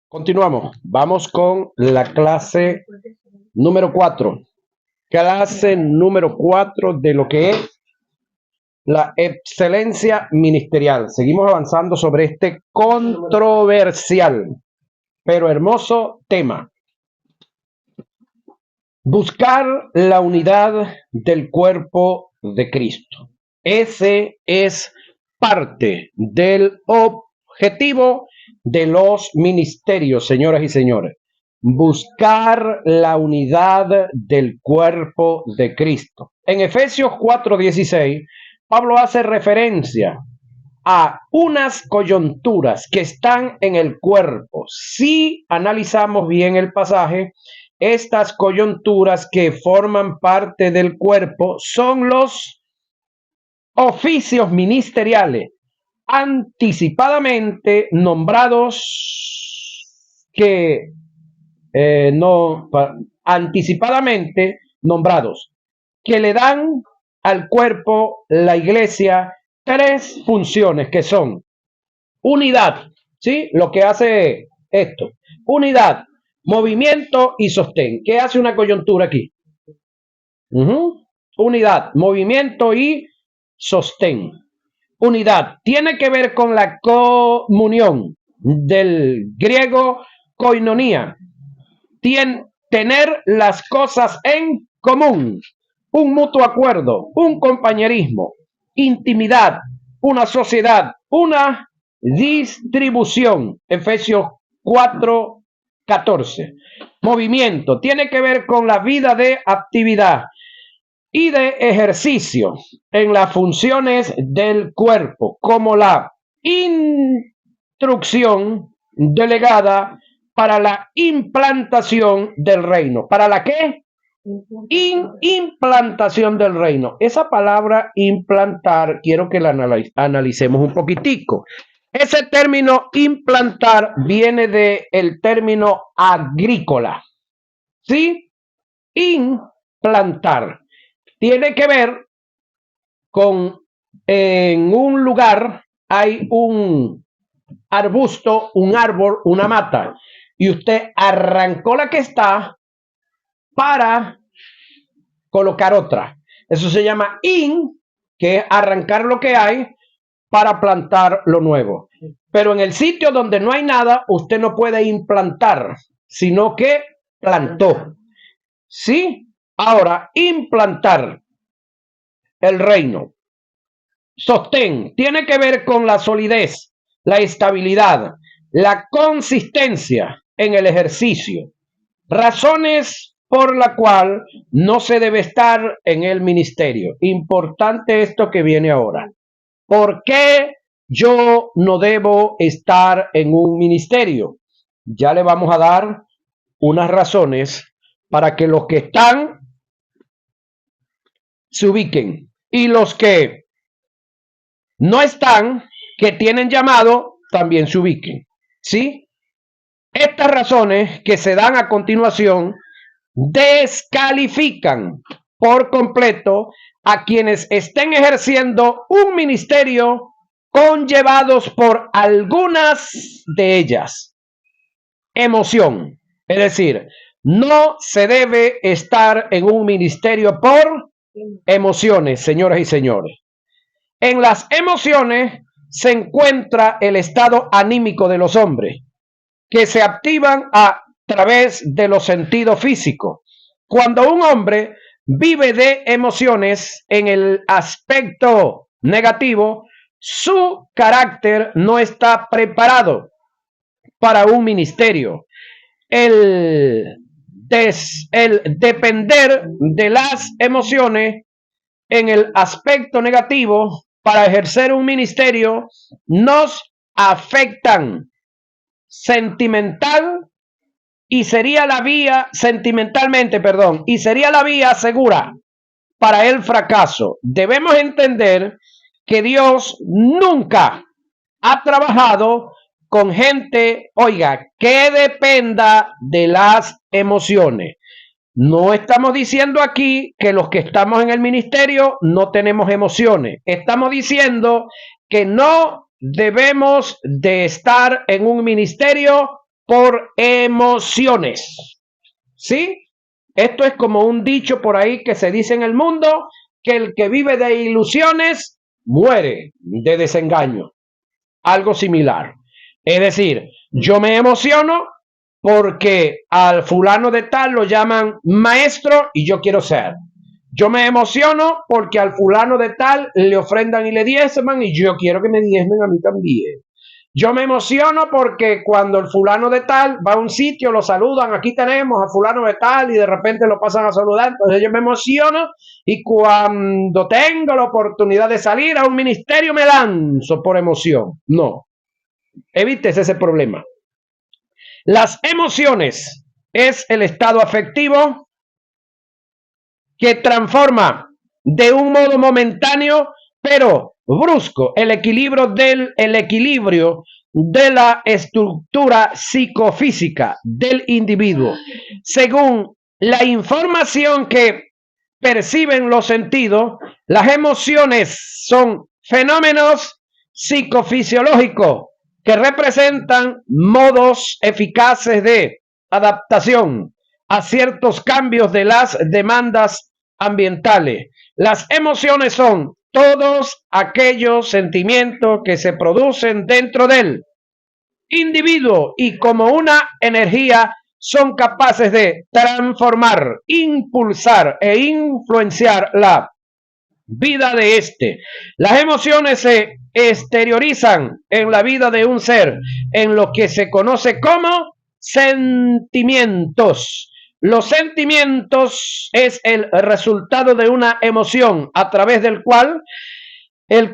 Continuamos. Vamos con la clase número 4. Clase número 4 de lo que es la excelencia ministerial. Seguimos avanzando sobre este controversial, pero hermoso tema. Buscar la unidad del cuerpo de Cristo. Ese es parte del objetivo de los ministerios, señoras y señores. Buscar la unidad del cuerpo de Cristo. En Efesios 4:16, Pablo hace referencia a unas coyunturas que están en el cuerpo. Si analizamos bien el pasaje, estas coyunturas que forman parte del cuerpo son los oficios ministeriales anticipadamente nombrados anticipadamente nombrados que le dan al cuerpo, la iglesia, tres funciones que son unidad, ¿sí? Lo que hace esto, unidad, movimiento y sostén. ¿Qué hace una coyuntura aquí? Unidad, movimiento y sostén. Unidad tiene que ver con la comunión, del griego koinonia, tener las cosas en común, un mutuo acuerdo, un compañerismo, intimidad, una sociedad, una distribución. Efesios 4:14. Movimiento tiene que ver con la vida de actividad y de ejercicio en las funciones del cuerpo, como la instrucción delegada para la implantación del reino. ¿Para la qué? Implantación del reino. Esa palabra implantar, quiero que la analicemos un poquitico. Ese término implantar viene del término agrícola. ¿Sí? Implantar. Tiene que ver con en un lugar hay un arbusto, un árbol, una mata, y usted arrancó la que está para colocar otra. Eso se llama que es arrancar lo que hay para plantar lo nuevo. Pero en el sitio donde no hay nada, usted no puede implantar, sino que plantó. ¿Sí? Ahora, implantar el reino. Sostén tiene que ver con la solidez, la estabilidad, la consistencia en el ejercicio. Razones por la cual no se debe estar en el ministerio. Importante esto que viene ahora. ¿Por qué yo no debo estar en un ministerio? Ya le vamos a dar unas razones para que los que están se ubiquen y los que no están, que tienen llamado, también se ubiquen. ¿Sí? Estas razones que se dan a continuación descalifican por completo a quienes estén ejerciendo un ministerio conllevados por algunas de ellas. Emoción. Es decir, no se debe estar en un ministerio por emociones, señoras y señores. En las emociones se encuentra el estado anímico de los hombres, que se activan a través de los sentidos físicos. Cuando un hombre vive de emociones en el aspecto negativo, su carácter no está preparado para un ministerio. El depender de las emociones en el aspecto negativo para ejercer un ministerio nos afectan sentimentalmente, y sería la vía segura para el fracaso. Debemos entender que Dios nunca ha trabajado con gente, que dependa de las emociones. No estamos diciendo aquí que los que estamos en el ministerio no tenemos emociones. Estamos diciendo que no debemos de estar en un ministerio por emociones. ¿Sí? Esto es como un dicho por ahí que se dice en el mundo, que el que vive de ilusiones muere de desengaño. Algo similar. Es decir, yo me emociono porque al fulano de tal lo llaman maestro y yo quiero ser. Yo me emociono porque al fulano de tal le ofrendan y le diezman y yo quiero que me diezmen a mí también. Yo me emociono porque cuando el fulano de tal va a un sitio, lo saludan, aquí tenemos a fulano de tal y de repente lo pasan a saludar, entonces yo me emociono y cuando tengo la oportunidad de salir a un ministerio me lanzo por emoción. No, evites ese problema. Las emociones es el estado afectivo que transforma de un modo momentáneo, pero brusco, el equilibrio de la estructura psicofísica del individuo, según la información que perciben los sentidos. Las emociones son fenómenos psicofisiológicos que representan modos eficaces de adaptación a ciertos cambios de las demandas ambientales. Las emociones son todos aquellos sentimientos que se producen dentro del individuo y como una energía son capaces de transformar, impulsar e influenciar la vida de este. Las emociones se exteriorizan en la vida de un ser en lo que se conoce como sentimientos. Los sentimientos es el resultado de una emoción a través del cual el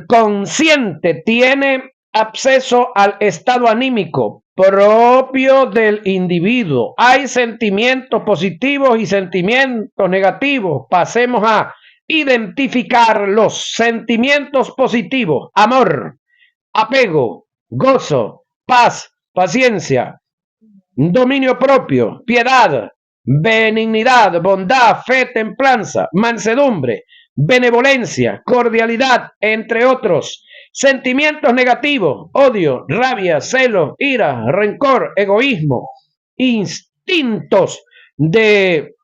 consciente tiene acceso al estado anímico propio del individuo. Hay sentimientos positivos y sentimientos negativos. Pasemos a identificar los sentimientos positivos: amor, apego, gozo, paz, paciencia, dominio propio, piedad, benignidad, bondad, fe, templanza, mansedumbre, benevolencia, cordialidad, entre otros. Sentimientos negativos: odio, rabia, celo, ira, rencor, egoísmo, instintos de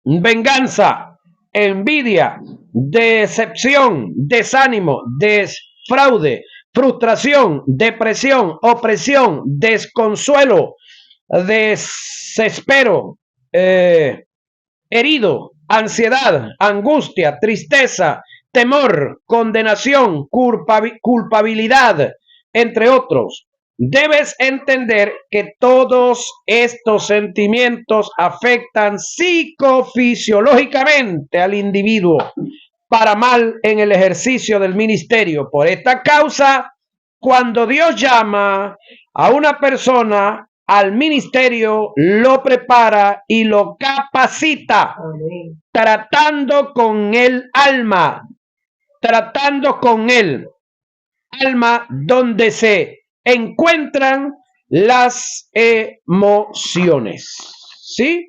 venganza, envidia, decepción, desánimo, desfraude, frustración, depresión, opresión, desconsuelo, desespero, herido, ansiedad, angustia, tristeza, temor, condenación, culpabilidad, entre otros. Debes entender que todos estos sentimientos afectan psicofisiológicamente al individuo para mal en el ejercicio del ministerio. Por esta causa, cuando Dios llama a una persona al ministerio, lo prepara y lo capacita, tratando con el alma donde se encuentran las emociones. ¿Sí?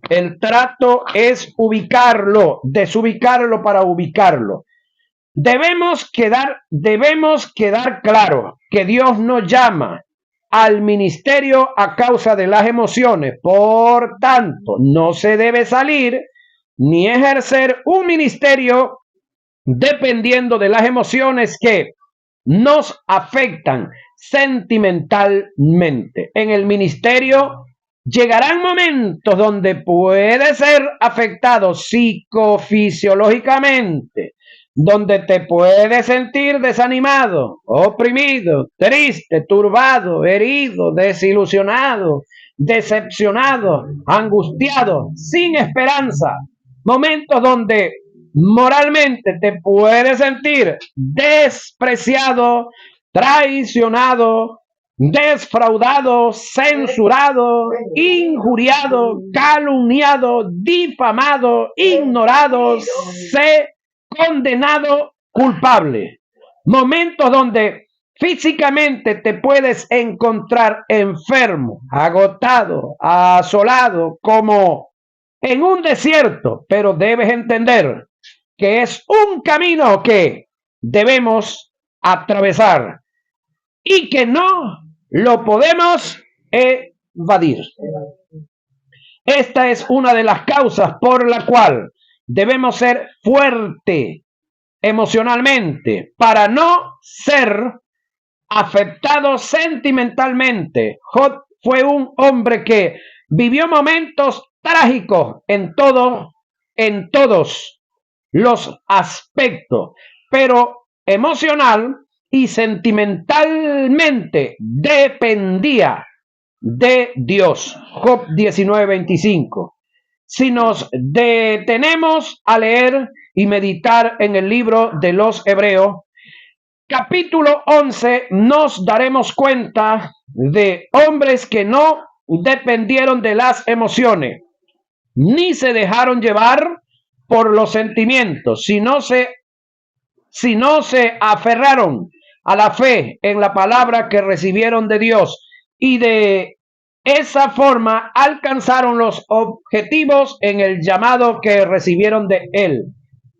El trato es ubicarlo, desubicarlo para ubicarlo. Debemos quedar claro que Dios nos llama al ministerio a causa de las emociones. Por tanto, no se debe salir ni ejercer un ministerio dependiendo de las emociones que nos afectan sentimentalmente. En el ministerio llegarán momentos donde puede ser afectado psicofisiológicamente, donde te puedes sentir desanimado, oprimido, triste, turbado, herido, desilusionado, decepcionado, angustiado, sin esperanza. Momentos donde moralmente te puedes sentir despreciado, traicionado, defraudado, censurado, injuriado, calumniado, difamado, ignorado, condenado, culpable. Momentos donde físicamente te puedes encontrar enfermo, agotado, asolado, como en un desierto, pero debes entender que es un camino que debemos atravesar y que no lo podemos evadir. Esta es una de las causas por la cual debemos ser fuertes emocionalmente para no ser afectados sentimentalmente. Job fue un hombre que vivió momentos trágicos en todos los aspectos, pero emocional y sentimentalmente dependía de Dios. Job 19:25. Si nos detenemos a leer y meditar en el libro de los Hebreos, capítulo 11, nos daremos cuenta de hombres que no dependieron de las emociones, ni se dejaron llevar por los sentimientos, si no se aferraron a la fe en la palabra que recibieron de Dios, y de esa forma alcanzaron los objetivos en el llamado que recibieron de Él.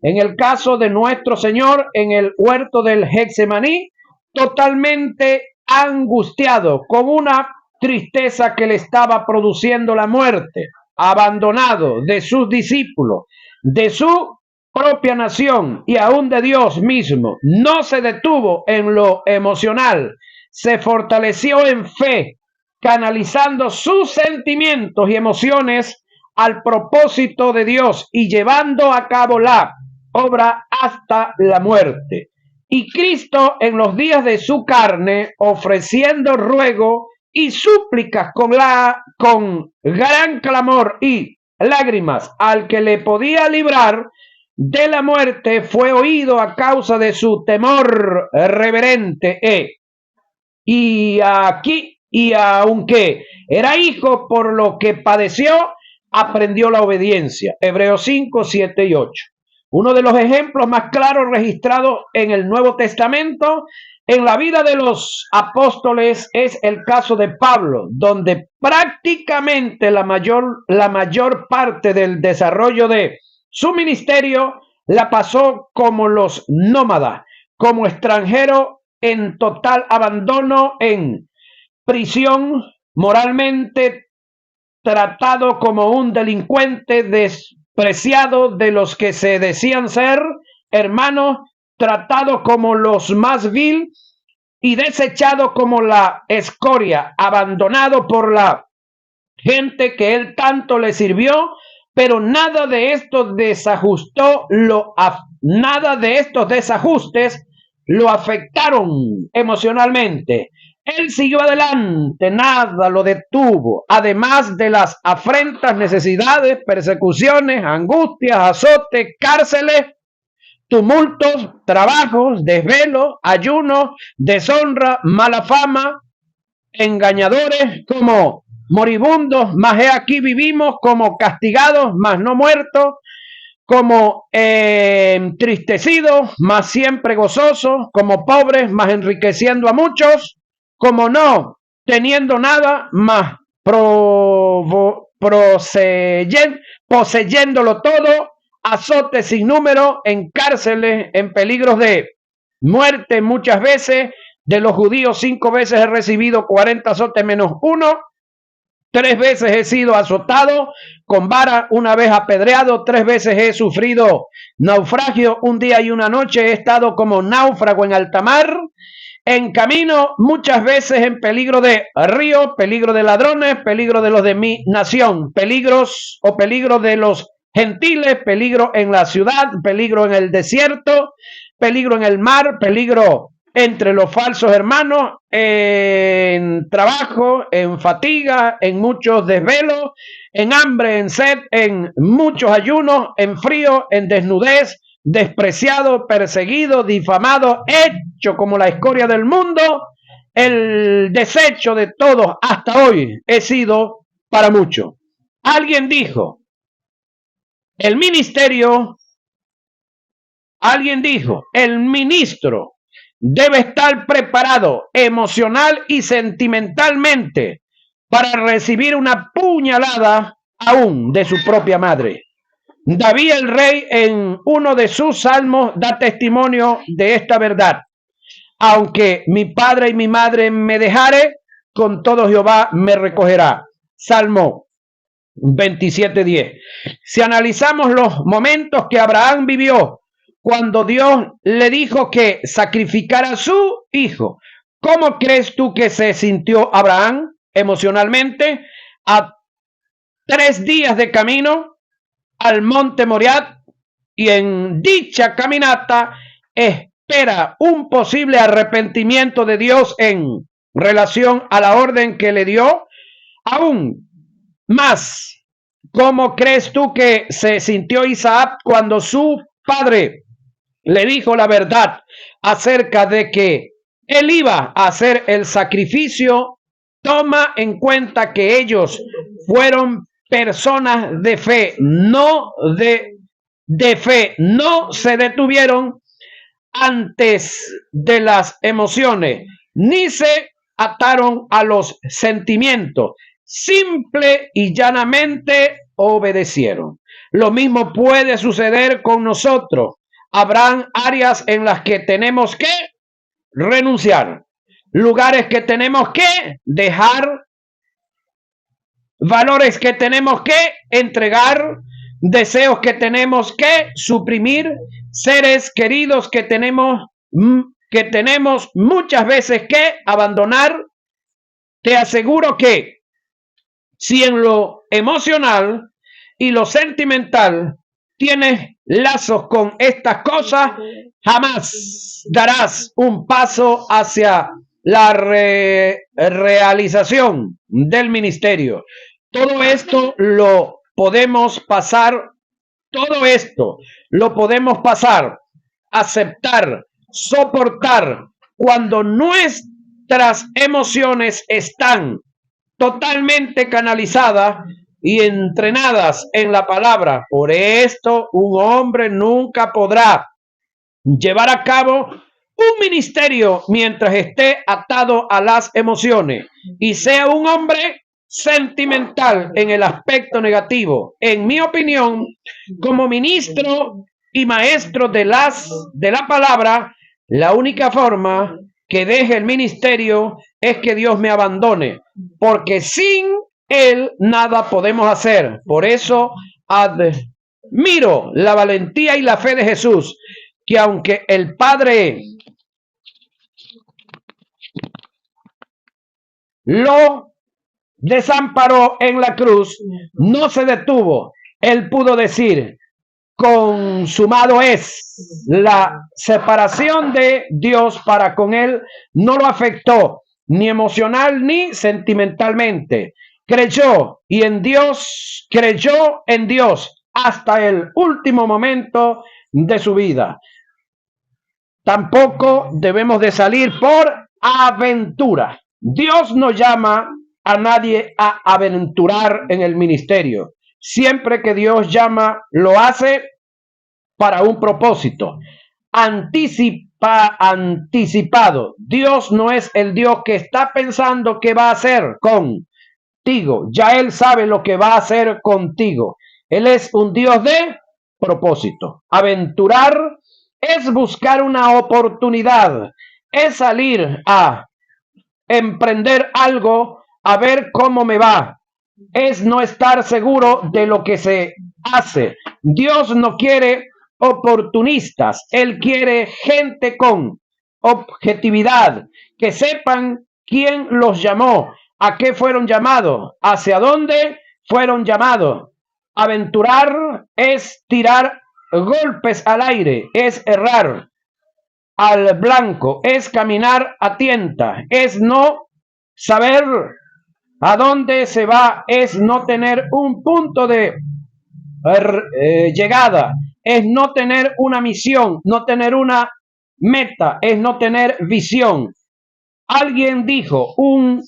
En el caso de nuestro Señor, en el huerto del Getsemaní, totalmente angustiado, con una tristeza que le estaba produciendo la muerte, abandonado de sus discípulos, de su propia nación y aún de Dios mismo, no se detuvo en lo emocional, se fortaleció en fe, canalizando sus sentimientos y emociones al propósito de Dios y llevando a cabo la obra hasta la muerte. Y Cristo, en los días de su carne, ofreciendo ruego y súplicas con gran clamor y lágrimas al que le podía librar de la muerte, fue oído a causa de su temor reverente. Y aunque era hijo, por lo que padeció, aprendió la obediencia. Hebreos 5, 7 y 8. Uno de los ejemplos más claros registrados en el Nuevo Testamento en la vida de los apóstoles es el caso de Pablo, donde prácticamente la mayor parte del desarrollo de su ministerio la pasó como los nómadas, como extranjero en total abandono, en prisión, moralmente tratado como un delincuente, despreciado de los que se decían ser hermanos, tratado como los más vil y desechado como la escoria, abandonado por la gente que él tanto le sirvió, pero nada de estos desajustes lo afectaron emocionalmente. Él siguió adelante, nada lo detuvo, además de las afrentas, necesidades, persecuciones, angustias, azotes, cárceles, tumultos, trabajos, desvelos, ayunos, deshonra, mala fama, engañadores, como moribundos, mas he aquí vivimos, como castigados, mas no muertos, como entristecidos, mas siempre gozosos, como pobres, mas enriqueciendo a muchos, como no teniendo nada, mas poseyéndolo todo, azotes sin número, en cárceles, en peligros de muerte muchas veces. De los judíos 5 veces he recibido 40 azotes menos 1. 3 veces he sido azotado con vara, 1 vez apedreado, 3 veces he sufrido naufragio, 1 día y 1 noche he estado como náufrago en alta mar, en camino muchas veces en peligro de río, peligro de ladrones, peligro de los de mi nación, peligro de los gentiles, peligro en la ciudad, peligro en el desierto, peligro en el mar, peligro entre los falsos hermanos, en trabajo, en fatiga, en muchos desvelos, en hambre, en sed, en muchos ayunos, en frío, en desnudez, despreciado, perseguido, difamado, hecho como la escoria del mundo, el desecho de todos hasta hoy he sido para muchos. Alguien dijo, el ministro debe estar preparado emocional y sentimentalmente para recibir una puñalada aún de su propia madre. David el rey en uno de sus salmos da testimonio de esta verdad. Aunque mi padre y mi madre me dejare, con todo Jehová me recogerá. Salmo 27:10. Si analizamos los momentos que Abraham vivió cuando Dios le dijo que sacrificara a su hijo, ¿cómo crees tú que se sintió Abraham emocionalmente? A 3 días de camino al monte Moriah, y en dicha caminata espera un posible arrepentimiento de Dios en relación a la orden que le dio. Aún más, ¿cómo crees tú que se sintió Isaac cuando su padre le dijo la verdad acerca de que él iba a hacer el sacrificio? Toma en cuenta que ellos fueron personas de fe, no de fe, no se detuvieron antes de las emociones, ni se ataron a los sentimientos, simple y llanamente obedecieron. Lo mismo puede suceder con nosotros. Habrán áreas en las que tenemos que renunciar, lugares que tenemos que dejar, valores que tenemos que entregar, deseos que tenemos que suprimir, seres queridos que tenemos muchas veces que abandonar. Te aseguro que si en lo emocional y lo sentimental tienes lazos con estas cosas, jamás darás un paso hacia la realización del ministerio. Todo esto lo podemos pasar, aceptar, soportar cuando nuestras emociones están totalmente canalizadas y entrenadas en la palabra. Por esto, un hombre nunca podrá llevar a cabo un ministerio mientras esté atado a las emociones y sea un hombre sentimental en el aspecto negativo. En mi opinión, como ministro y maestro de la palabra, la única forma que deje el ministerio es que Dios me abandone, porque sin Él nada podemos hacer. Por eso admiro la valentía y la fe de Jesús, que aunque el Padre lo desamparó en la cruz, no se detuvo. Él pudo decir: consumado es. La separación de Dios para con él no lo afectó ni emocional ni sentimentalmente. Creyó en Dios hasta el último momento de su vida. Tampoco debemos de salir por aventura. Dios no llama a nadie a aventurar en el ministerio. Siempre que Dios llama, lo hace para un propósito anticipado. Dios no es el Dios que está pensando qué va a hacer contigo. Ya Él sabe lo que va a hacer contigo. Él es un Dios de propósito. Aventurar es buscar una oportunidad, es salir a emprender algo, a ver cómo me va. Es no estar seguro de lo que se hace. Dios no quiere oportunistas, Él quiere gente con objetividad, que sepan quién los llamó, a qué fueron llamados, hacia dónde fueron llamados. Aventurar es tirar golpes al aire, es errar al blanco, es caminar a tienta, es no saber a dónde se va, es no tener un punto de llegada, es no tener una misión, no tener una meta, es no tener visión. Alguien dijo, un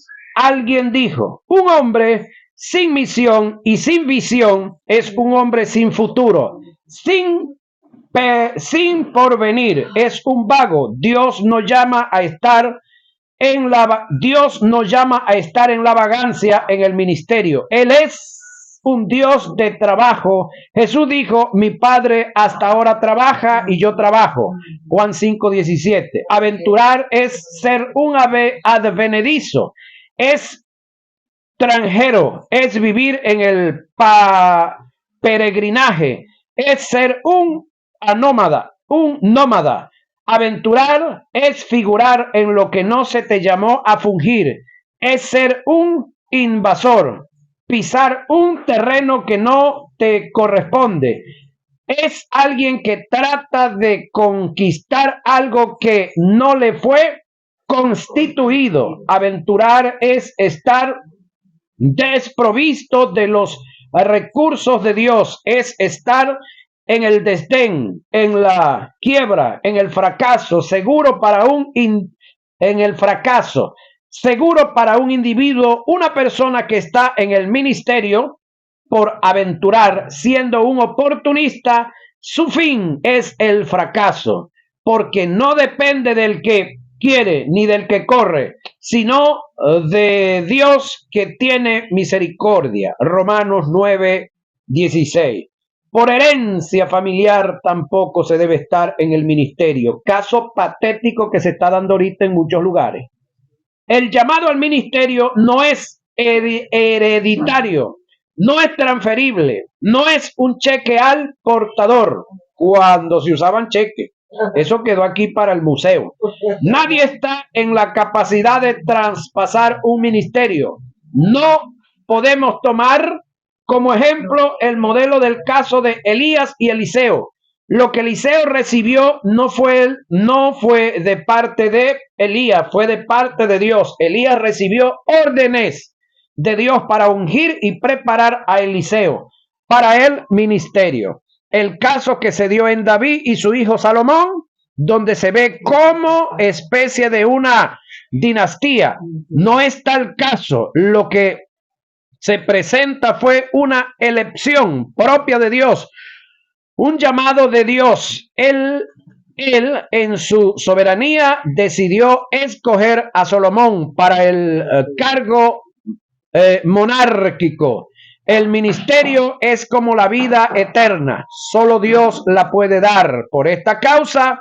hombre sin misión y sin visión es un hombre sin futuro, sin porvenir, es un vago. Dios nos llama a estar en la vagancia en el ministerio. Él es un Dios de trabajo. Jesús dijo: mi Padre hasta ahora trabaja y yo trabajo. Juan 5:17. Aventurar es ser un advenedizo, extranjero, es vivir en el peregrinaje, es ser un anómada, un nómada. Aventurar es figurar en lo que no se te llamó a fungir, es ser un invasor, pisar un terreno que no te corresponde. Es alguien que trata de conquistar algo que no le fue constituido. Aventurar es estar desprovisto de los recursos de Dios, es estar en el desdén, en la quiebra, en el fracaso, en el fracaso, seguro para un individuo, una persona que está en el ministerio por aventurar, siendo un oportunista, su fin es el fracaso, porque no depende del que quiere ni del que corre, sino de Dios que tiene misericordia. Romanos 9:16. Por herencia familiar tampoco se debe estar en el ministerio. Caso patético que se está dando ahorita en muchos lugares. El llamado al ministerio no es hereditario, no es transferible, no es un cheque al portador, cuando se usaban cheques. Eso quedó aquí para el museo. Nadie está en la capacidad de traspasar un ministerio. No podemos tomar como ejemplo el modelo del caso de Elías y Eliseo. Lo que Eliseo recibió no fue de parte de Elías, fue de parte de Dios. Elías recibió órdenes de Dios para ungir y preparar a Eliseo para el ministerio. El caso que se dio en David y su hijo Salomón, donde se ve como especie de una dinastía. No es tal caso. Lo que se presenta fue una elección propia de Dios, un llamado de Dios. Él en su soberanía decidió escoger a Salomón para el cargo monárquico. El ministerio es como la vida eterna, solo Dios la puede dar. Por esta causa,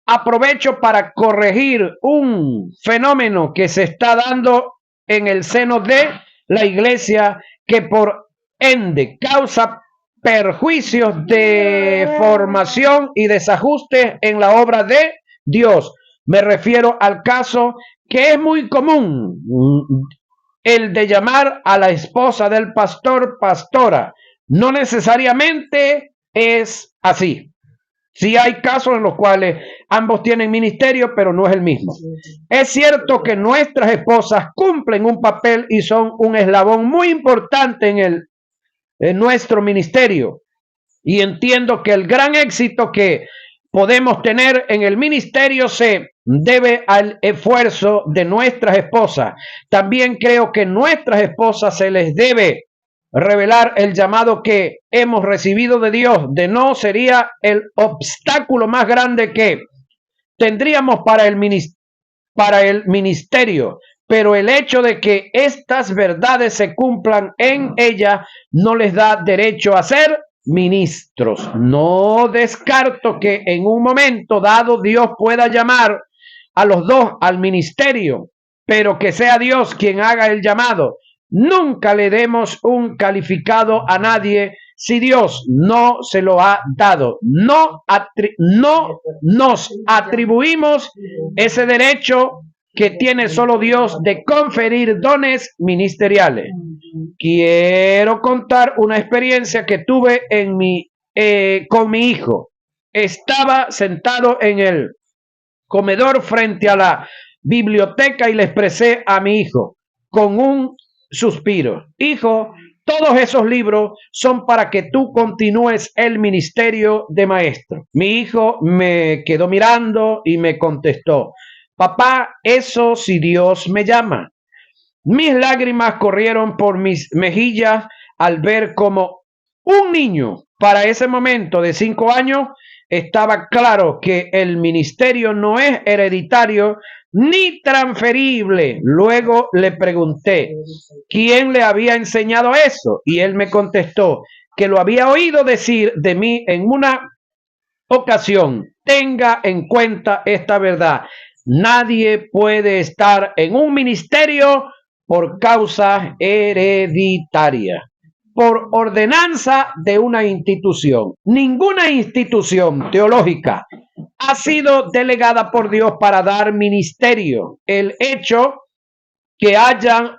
aprovecho para corregir un fenómeno que se está dando en el seno de la iglesia, que por ende causa perjuicios de formación y desajuste en la obra de Dios. Me refiero al caso que es muy común, el de llamar a la esposa del pastor pastora. No necesariamente es así. Sí hay casos en los cuales ambos tienen ministerio, pero no es el mismo. Es cierto que nuestras esposas cumplen un papel y son un eslabón muy importante en nuestro ministerio. Y entiendo que el gran éxito que podemos tener en el ministerio se debe al esfuerzo de nuestras esposas. También creo que nuestras esposas se les debe revelar el llamado que hemos recibido de Dios. De no, sería el obstáculo más grande que tendríamos para el ministerio. Pero el hecho de que estas verdades se cumplan en ella no les da derecho a ser ministros. No descarto que en un momento dado Dios pueda llamar a los dos al ministerio, pero que sea Dios quien haga el llamado. Nunca le demos un calificado a nadie si Dios no se lo ha dado. No nos atribuimos ese derecho que tiene solo Dios de conferir dones ministeriales. Quiero contar una experiencia que tuve con mi hijo. Estaba sentado en el comedor frente a la biblioteca y le expresé a mi hijo con un suspiro: hijo, todos esos libros son para que tú continúes el ministerio de maestro. Mi hijo me quedó mirando y me contestó: papá, eso si Dios me llama. Mis lágrimas corrieron por mis mejillas al ver cómo un niño, para ese momento de 5 años, estaba claro que el ministerio no es hereditario ni transferible. Luego le pregunté quién le había enseñado eso y él me contestó que lo había oído decir de mí en una ocasión. Tenga en cuenta esta verdad: nadie puede estar en un ministerio por causa hereditaria, por ordenanza de una institución. Ninguna institución teológica ha sido delegada por Dios para dar ministerio. El hecho que hayan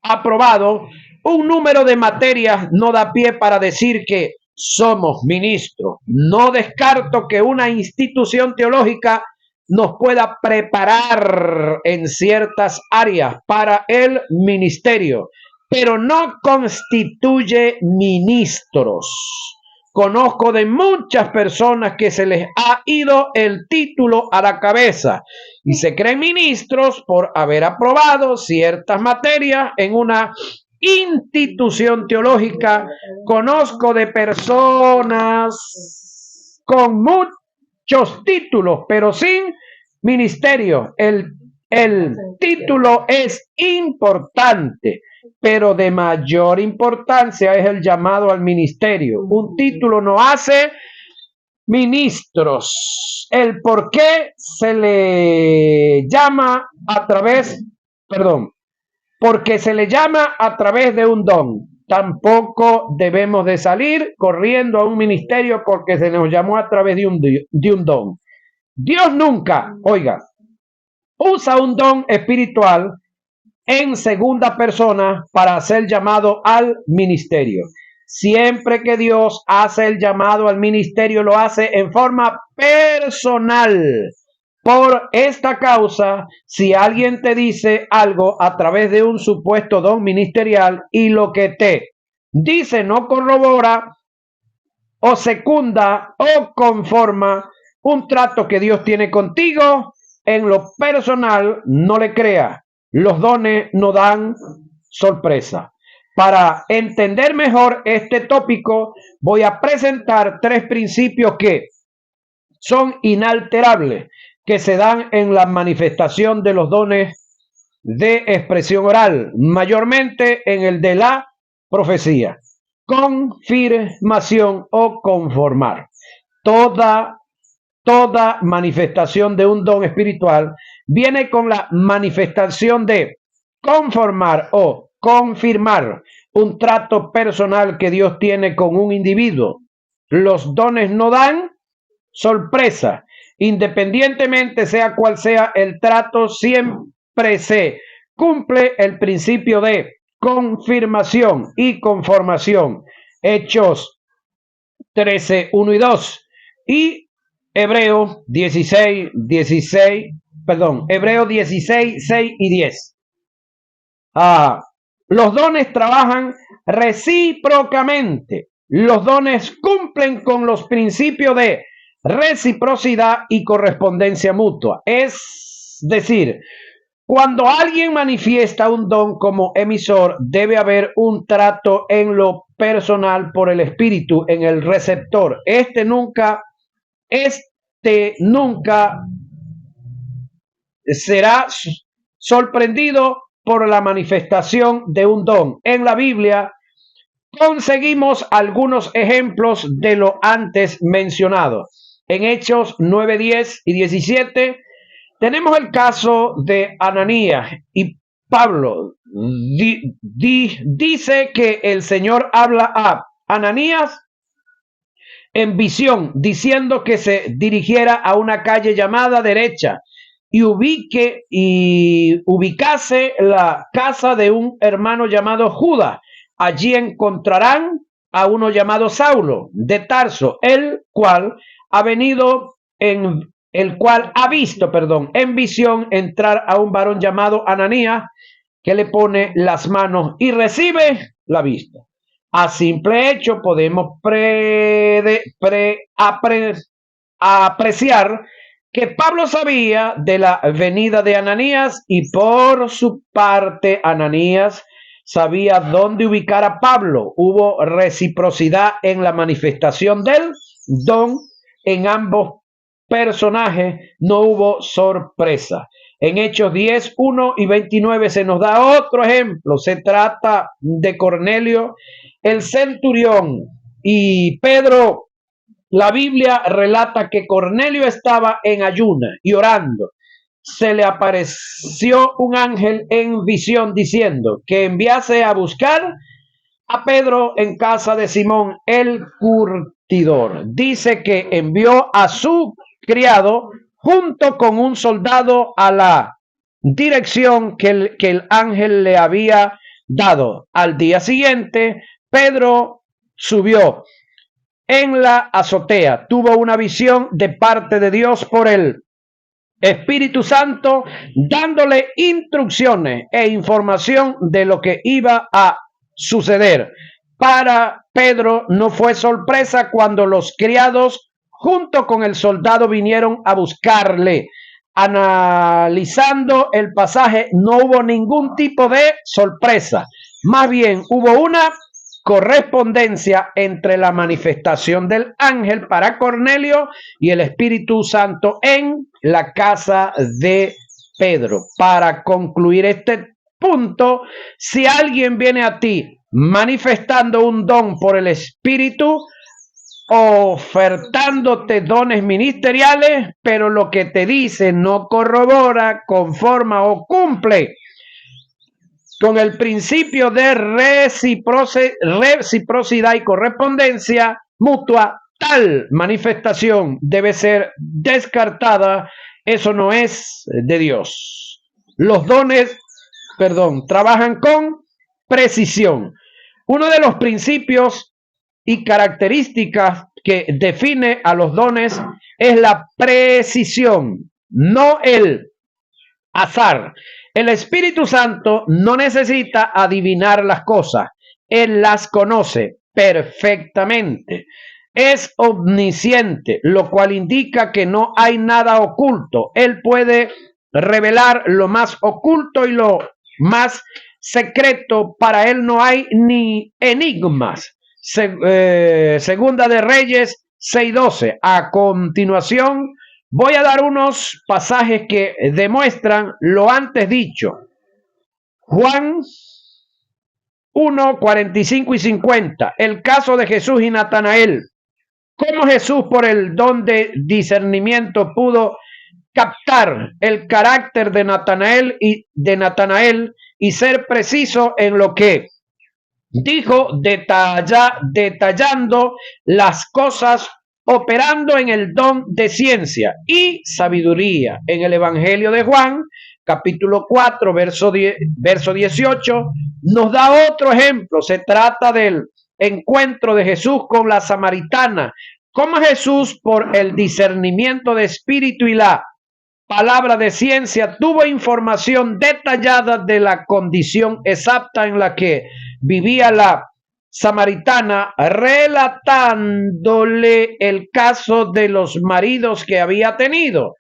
aprobado un número de materias no da pie para decir que somos ministros. No descarto que una institución teológica nos pueda preparar en ciertas áreas para el ministerio, pero no constituye ministros. Conozco de muchas personas que se les ha ido el título a la cabeza y se creen ministros por haber aprobado ciertas materias en una institución teológica. Conozco de personas con muchos títulos, pero sin ministerio. El título es importante, pero de mayor importancia es el llamado al ministerio. Un título no hace ministros. El por qué se le llama a través, porque se le llama a través de un don. Tampoco debemos de salir corriendo a un ministerio porque se nos llamó a través de un don. Dios nunca, oiga, usa un don espiritual en segunda persona para hacer llamado al ministerio. Siempre que Dios hace el llamado al ministerio, lo hace en forma personal. Por esta causa, si alguien te dice algo a través de un supuesto don ministerial y lo que te dice no corrobora o secunda o conforma un trato que Dios tiene contigo, en lo personal no le crea. Los dones no dan sorpresa. Para entender mejor este tópico, voy a presentar 3 principios que son inalterables, que se dan en la manifestación de los dones de expresión oral, mayormente en el de la profecía. Confirmación o conformar. Toda manifestación de un don espiritual viene con la manifestación de conformar o confirmar un trato personal que Dios tiene con un individuo. Los dones no dan sorpresa. Independientemente sea cual sea el trato, siempre se cumple el principio de confirmación y conformación. Hechos 13, 1 y 2. Y Hebreo 16, 6 y 10. Los dones trabajan recíprocamente. Los dones cumplen con los principios de reciprocidad y correspondencia mutua. Es decir, cuando alguien manifiesta un don como emisor, debe haber un trato en lo personal por el espíritu en el receptor. Este nunca será sorprendido por la manifestación de un don. En la Biblia conseguimos algunos ejemplos de lo antes mencionado. En Hechos 9, 10 y 17 tenemos el caso de Ananías y Pablo. Dice que el Señor habla a Ananías en visión, diciendo que se dirigiera a una calle llamada derecha y ubicase la casa de un hermano llamado Judas. Allí encontrarán a uno llamado Saulo de Tarso, el cual ha visto en visión entrar a un varón llamado Ananías, que le pone las manos y recibe la vista. A simple hecho podemos apreciar que Pablo sabía de la venida de Ananías y por su parte Ananías sabía dónde ubicar a Pablo. Hubo reciprocidad en la manifestación del don. En ambos personajes no hubo sorpresa. En Hechos 10, 1 y 29 se nos da otro ejemplo. Se trata de Cornelio, el centurión, y Pedro. La Biblia relata que Cornelio estaba en ayuna y orando, se le apareció un ángel en visión diciendo que enviase a buscar a Pedro en casa de Simón el curtidor. Dice que envió a su criado junto con un soldado a la dirección que el ángel le había dado. Al día siguiente, Pedro subió en la azotea, tuvo una visión de parte de Dios por el Espíritu Santo, dándole instrucciones e información de lo que iba a suceder. Para Pedro no fue sorpresa cuando los criados junto con el soldado vinieron a buscarle. Analizando el pasaje, no hubo ningún tipo de sorpresa. Más bien hubo una correspondencia entre la manifestación del ángel para Cornelio y el Espíritu Santo en la casa de Pedro. Para concluir este punto, si alguien viene a ti manifestando un don por el Espíritu, ofertándote dones ministeriales, pero lo que te dice no corrobora, conforma o cumple con el principio de reciprocidad y correspondencia mutua, tal manifestación debe ser descartada. Eso no es de Dios. Los dones, trabajan con precisión. Uno de los principios y características que define a los dones es la precisión, no el azar. El Espíritu Santo no necesita adivinar las cosas. Él las conoce perfectamente. Es omnisciente, lo cual indica que no hay nada oculto. Él puede revelar lo más oculto y lo más secreto. Para él no hay ni enigmas. Segunda de Reyes 6:12. A continuación, voy a dar unos pasajes que demuestran lo antes dicho. Juan 1, 45 y 50. El caso de Jesús y Natanael. Cómo Jesús, por el don de discernimiento, pudo captar el carácter de Natanael y ser preciso en lo que dijo, detallando las cosas, operando en el don de ciencia y sabiduría. En el Evangelio de Juan, capítulo 4, verso 18, nos da otro ejemplo. Se trata del encuentro de Jesús con la samaritana. Cómo Jesús, por el discernimiento de espíritu y la palabra de ciencia, tuvo información detallada de la condición exacta en la que vivía la samaritana, relatándole el caso de los maridos que había tenido.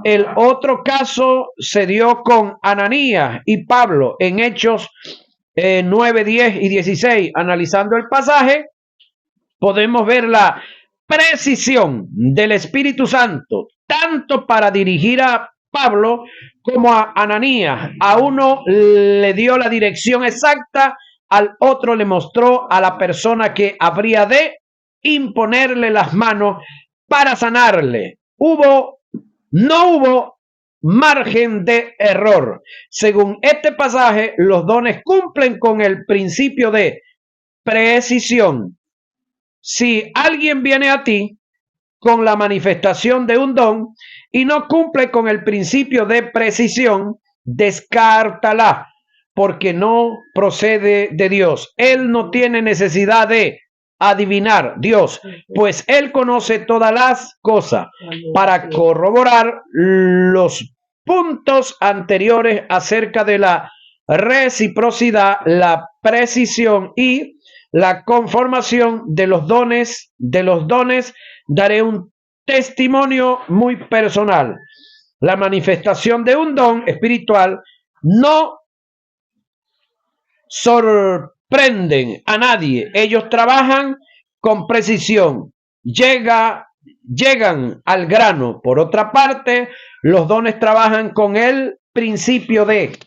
El otro caso se dio con Ananías y Pablo en Hechos 9, 10 y 16. Analizando el pasaje, podemos ver la precisión del Espíritu Santo, tanto para dirigir a Pablo como a Ananías. A uno le dio la dirección exacta, al otro le mostró a la persona que habría de imponerle las manos para sanarle. No hubo margen de error. Según este pasaje, los dones cumplen con el principio de precisión. Si alguien viene a ti con la manifestación de un don y no cumple con el principio de precisión, descártala, porque no procede de Dios. Él no tiene necesidad de adivinar, Dios, pues Él conoce todas las cosas. Para corroborar los puntos anteriores acerca de la reciprocidad, la precisión y la conformación de los dones, daré un testimonio muy personal. La manifestación de un don espiritual no sorprenden a nadie. Ellos trabajan con precisión, llegan al grano. Por otra parte, los dones trabajan con el principio de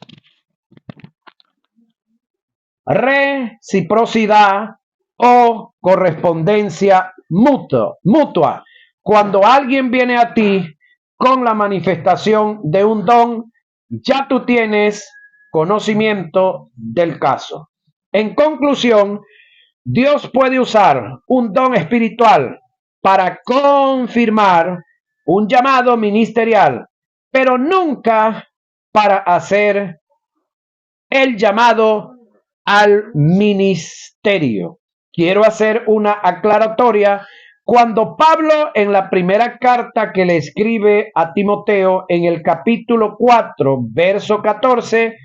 reciprocidad o correspondencia mutua. Cuando alguien viene a ti con la manifestación de un don, ya tú tienes conocimiento del caso. En conclusión, Dios puede usar un don espiritual para confirmar un llamado ministerial, pero nunca para hacer el llamado al ministerio. Quiero hacer una aclaratoria. Cuando Pablo, en la primera carta que le escribe a Timoteo, en el capítulo 4, verso 14,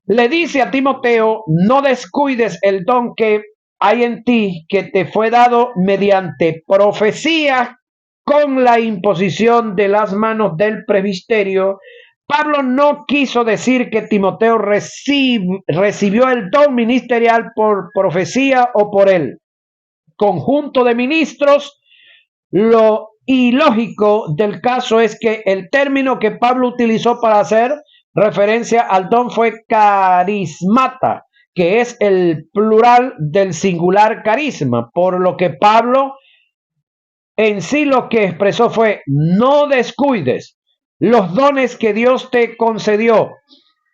le dice a Timoteo: no descuides el don que hay en ti, que te fue dado mediante profecía con la imposición de las manos del presbiterio. Pablo no quiso decir que Timoteo recibió el don ministerial por profecía o por el conjunto de ministros. Lo ilógico del caso es que el término que Pablo utilizó para hacer referencia al don fue carismata, que es el plural del singular carisma, por lo que Pablo en sí lo que expresó fue: no descuides los dones que Dios te concedió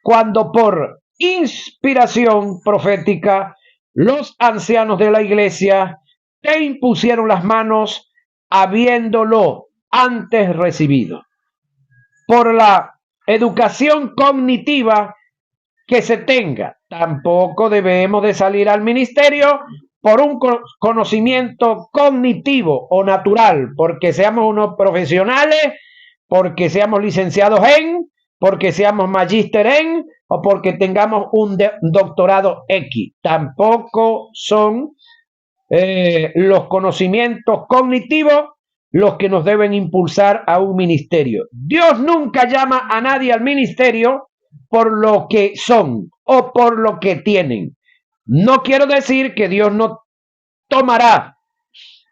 cuando por inspiración profética los ancianos de la iglesia te impusieron las manos, habiéndolo antes recibido. Por la educación cognitiva que se tenga, tampoco debemos de salir al ministerio por un conocimiento cognitivo o natural, porque seamos unos profesionales, porque seamos licenciados en, porque seamos magíster en, o porque tengamos un doctorado X. Tampoco son los conocimientos cognitivos los que nos deben impulsar a un ministerio. Dios nunca llama a nadie al ministerio por lo que son o por lo que tienen. No quiero decir que Dios no tomará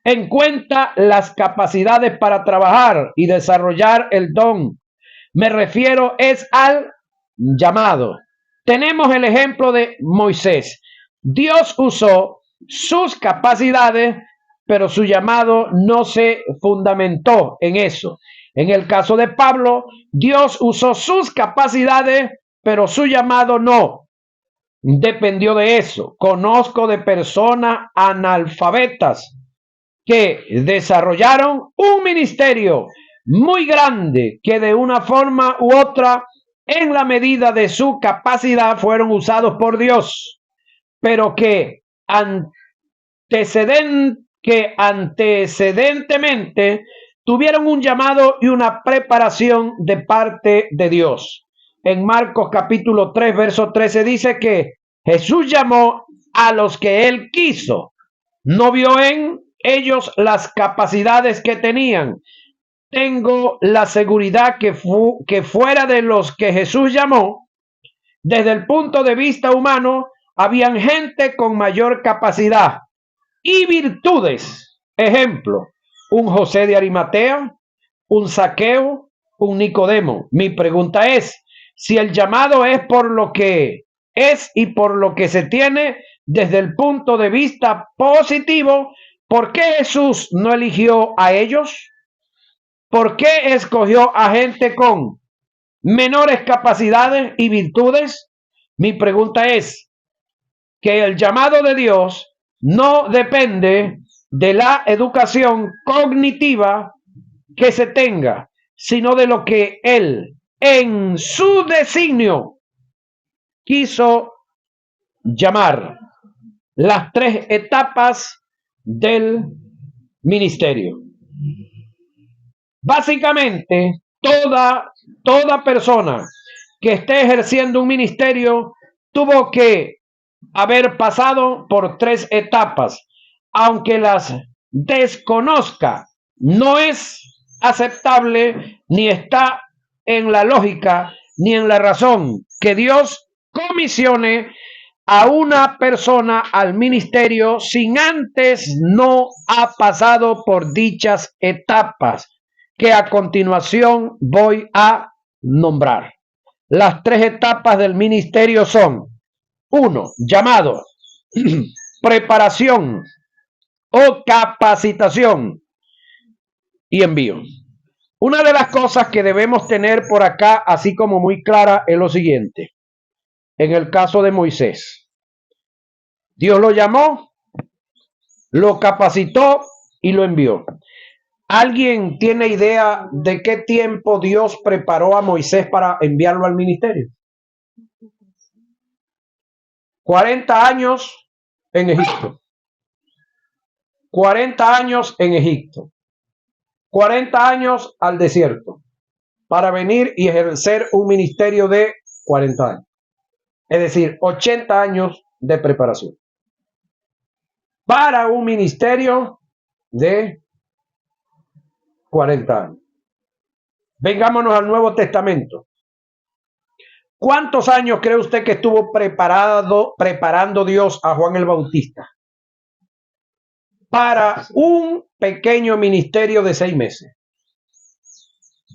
en cuenta las capacidades para trabajar y desarrollar el don. Me refiero es al llamado. Tenemos el ejemplo de Moisés. Dios usó sus capacidades, pero su llamado no se fundamentó en eso. En el caso de Pablo, Dios usó sus capacidades, pero su llamado no dependió de eso. Conozco de personas analfabetas que desarrollaron un ministerio muy grande, que de una forma u otra, en la medida de su capacidad, fueron usados por Dios, pero que antecedentemente tuvieron un llamado y una preparación de parte de Dios. En Marcos capítulo 3, verso 13 dice que Jesús llamó a los que él quiso. No vio en ellos las capacidades que tenían. Tengo la seguridad que fuera de los que Jesús llamó, desde el punto de vista humano, habían gente con mayor capacidad y virtudes. Ejemplo, un José de Arimatea, un Zaqueo, un Nicodemo. Mi pregunta es, si el llamado es por lo que es y por lo que se tiene desde el punto de vista positivo, ¿por qué Jesús no eligió a ellos? ¿Por qué escogió a gente con menores capacidades y virtudes? Mi pregunta es que el llamado de Dios no depende de la educación cognitiva que se tenga, sino de lo que Él, en su designio, quiso llamar. Las tres etapas del ministerio. Básicamente, toda persona que esté ejerciendo un ministerio tuvo que haber pasado por tres etapas, aunque las desconozca. No es aceptable, ni está en la lógica, ni en la razón, que Dios comisione a una persona al ministerio sin antes no ha pasado por dichas etapas, que a continuación voy a nombrar. Las tres etapas del ministerio son: 1. Llamado, preparación o capacitación y envío. Una de las cosas que debemos tener por acá, así como muy clara, es lo siguiente. En el caso de Moisés, Dios lo llamó, lo capacitó y lo envió. ¿Alguien tiene idea de qué tiempo Dios preparó a Moisés para enviarlo al ministerio? 40 años en Egipto. 40 años en Egipto. 40 años al desierto para venir y ejercer un ministerio de 40 años. Es decir, 80 años de preparación para un ministerio de 40 años. Vengámonos al Nuevo Testamento. ¿Cuántos años cree usted que estuvo preparando Dios a Juan el Bautista para un pequeño ministerio de 6 meses?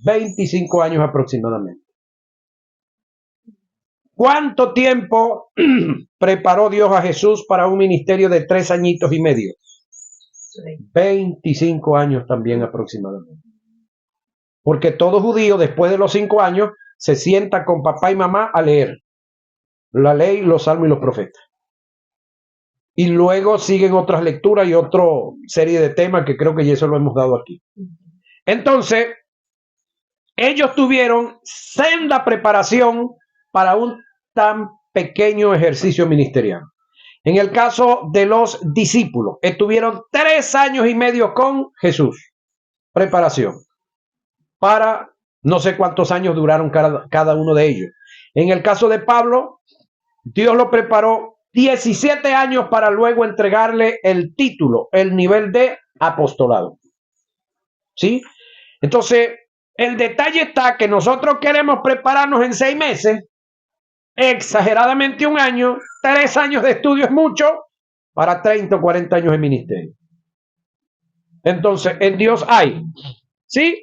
25 años aproximadamente. ¿Cuánto tiempo preparó Dios a Jesús para un ministerio de 3 añitos y medio? 25 años también aproximadamente. Porque todo judío después de los 5 años se sienta con papá y mamá a leer la ley, los salmos y los profetas. Y luego siguen otras lecturas y otra serie de temas que creo que ya eso lo hemos dado aquí. Entonces, ellos tuvieron senda preparación para un tan pequeño ejercicio ministerial. En el caso de los discípulos, estuvieron 3 años y medio con Jesús. Preparación. Para no sé cuántos años duraron cada uno de ellos. En el caso de Pablo, Dios lo preparó 17 años para luego entregarle el título, el nivel de apostolado. ¿Sí? Entonces, el detalle está que nosotros queremos prepararnos en 6 meses, exageradamente 1 año, 3 años de estudio es mucho, para 30 o 40 años de ministerio. Entonces, en Dios hay, ¿sí?,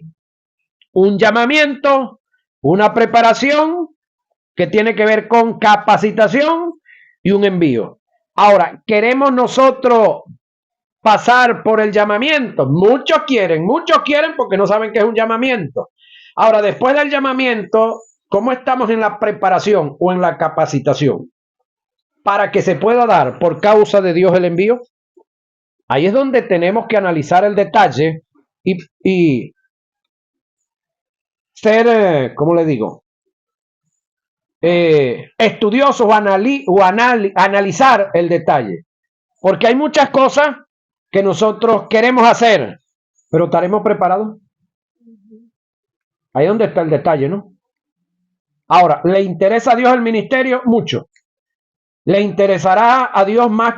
un llamamiento, una preparación que tiene que ver con capacitación y un envío. Ahora, ¿queremos nosotros pasar por el llamamiento? Muchos quieren porque no saben qué es un llamamiento. Ahora, después del llamamiento, ¿cómo estamos en la preparación o en la capacitación? Para que se pueda dar por causa de Dios el envío. Ahí es donde tenemos que analizar el detalle y ser, ¿cómo le digo? Estudiosos o analizar el detalle. Porque hay muchas cosas que nosotros queremos hacer, pero ¿estaremos preparados? Ahí es donde está el detalle, ¿no? Ahora, ¿le interesa a Dios el ministerio? Mucho. ¿Le interesará a Dios más